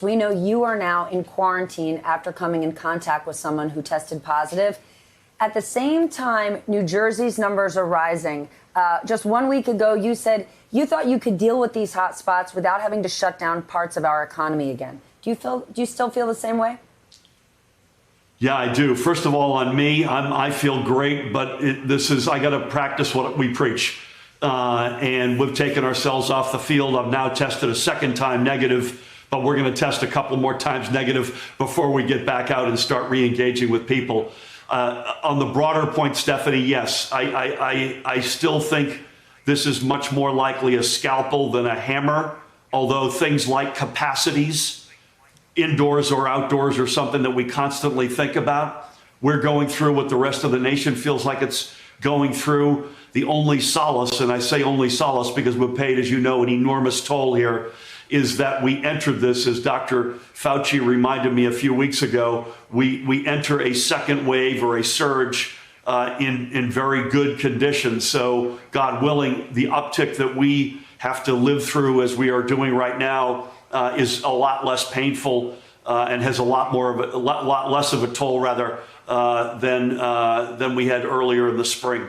We know you are now in quarantine after coming in contact with someone who tested positive. At the same time, New Jersey's numbers are rising. Just 1 week ago, you said you thought you could deal with these hot spots without having to shut down parts of our economy again. Do you still feel the same way? Yeah, I do. First of all, on me, I feel great, but I got to practice what we preach. And we've taken ourselves off the field. I've now tested a second time negative, but we're going to test a couple more times negative before we get back out and start re-engaging with people. On the broader point, Stephanie, yes, I still think this is much more likely a scalpel than a hammer, although things like capacities, indoors or outdoors, are something that we constantly think about. We're going through what the rest of the nation feels like it's going through. The only solace, and I say only solace because we've paid, as you know, an enormous toll here, is that we entered this, as Dr. Fauci reminded me a few weeks ago, we enter a second wave or a surge in very good conditions. So God willing, the uptick that we have to live through as we are doing right now is a lot less painful and has a lot less of a toll rather than we had earlier in the spring.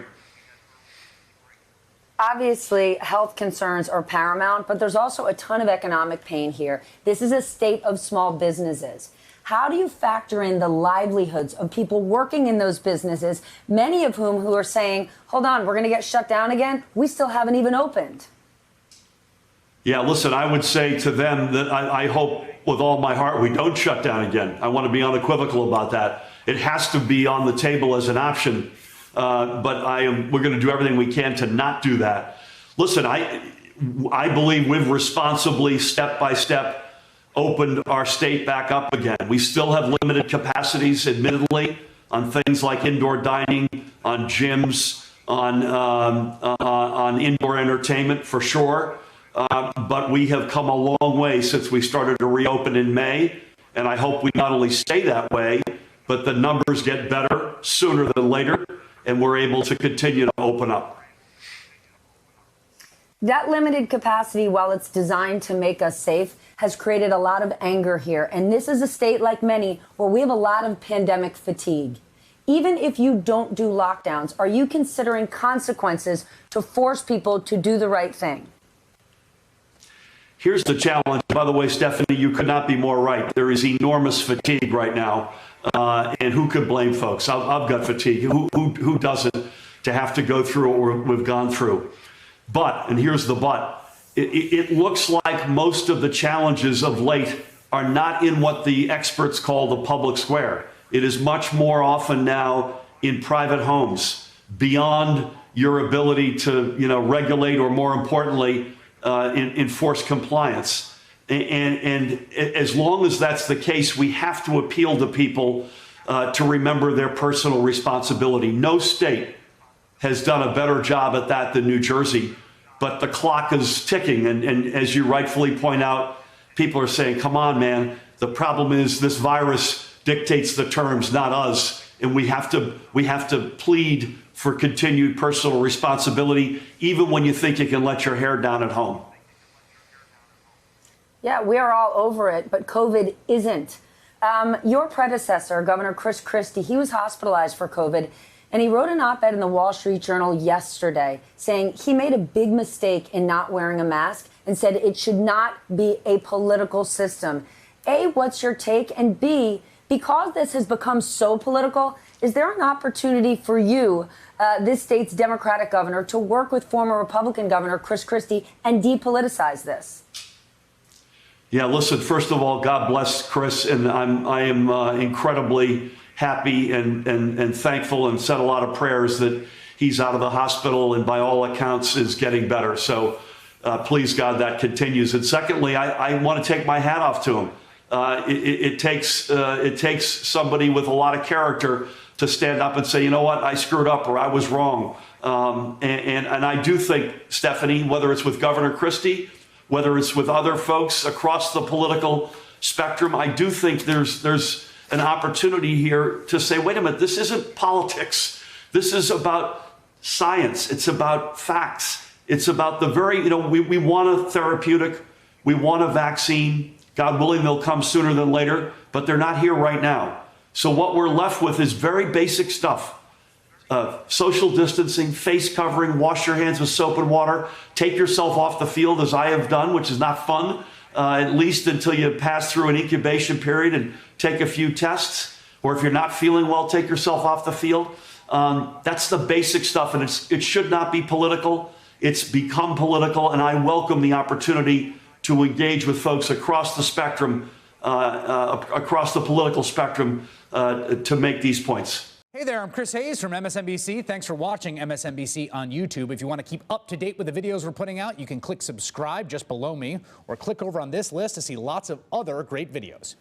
Obviously, health concerns are paramount, but there's also a ton of economic pain here. This is a state of small businesses. How do you factor in the livelihoods of people working in those businesses, many of whom who are saying, hold on, we're going to get shut down again? We still haven't even opened. Yeah, listen, I would say to them that I hope with all my heart we don't shut down again. I want to be unequivocal about that. It has to be on the table as an option. But we're going to do everything we can to not do that. Listen, I believe we've responsibly, step by step, opened our state back up again. We still have limited capacities, admittedly, on things like indoor dining, on gyms, on indoor entertainment, for sure. But we have come a long way since we started to reopen in May. And I hope we not only stay that way, but the numbers get better sooner than later, and we're able to continue to open up. That limited capacity, while it's designed to make us safe, has created a lot of anger here. And this is a state, like many, where we have a lot of pandemic fatigue. Even if you don't do lockdowns, are you considering consequences to force people to do the right thing? Here's the challenge. By the way, Stephanie, you could not be more right. There is enormous fatigue right now. And who could blame folks? I've got fatigue. Who doesn't, to have to go through what we've gone through? But, and here's the but, it looks like most of the challenges of late are not in what the experts call the public square. It is much more often now in private homes, beyond your ability to, regulate, or more importantly, enforce compliance. And as long as that's the case, we have to appeal to people to remember their personal responsibility. No state has done a better job at that than New Jersey, but the clock is ticking. And as you rightfully point out, people are saying, come on, man, the problem is this virus dictates the terms, not us. And we have to plead for continued personal responsibility, even when you think you can let your hair down at home. Yeah, we are all over it, but COVID isn't. Your predecessor, Governor Chris Christie, he was hospitalized for COVID, and he wrote an op-ed in the Wall Street Journal yesterday saying he made a big mistake in not wearing a mask and said it should not be a political system. A, what's your take? And B, because this has become so political, is there an opportunity for you, this state's Democratic governor, to work with former Republican Governor Chris Christie and depoliticize this? Yeah, listen, first of all, God bless Chris, and I am incredibly happy and thankful, and said a lot of prayers that he's out of the hospital and by all accounts is getting better. So please, God, that continues. And secondly, I want to take my hat off to him. It takes somebody with a lot of character to stand up and say, you know what, I screwed up, or I was wrong. And I do think, Stephanie, whether it's with Governor Christie, whether it's with other folks across the political spectrum, I do think there's an opportunity here to say, wait a minute, this isn't politics. This is about science. It's about facts. It's about the very, we want a therapeutic, we want a vaccine, God willing, they'll come sooner than later, but they're not here right now. So what we're left with is very basic stuff. Social distancing, face covering, wash your hands with soap and water, take yourself off the field as I have done, which is not fun, at least until you pass through an incubation period and take a few tests. Or if you're not feeling well, take yourself off the field. That's the basic stuff, and it should not be political. It's become political, and I welcome the opportunity to engage with folks across the spectrum, across the political spectrum, to make these points. Hey there, I'm Chris Hayes from MSNBC. Thanks for watching MSNBC on YouTube. If you want to keep up to date with the videos we're putting out, you can click subscribe just below me or click over on this list to see lots of other great videos.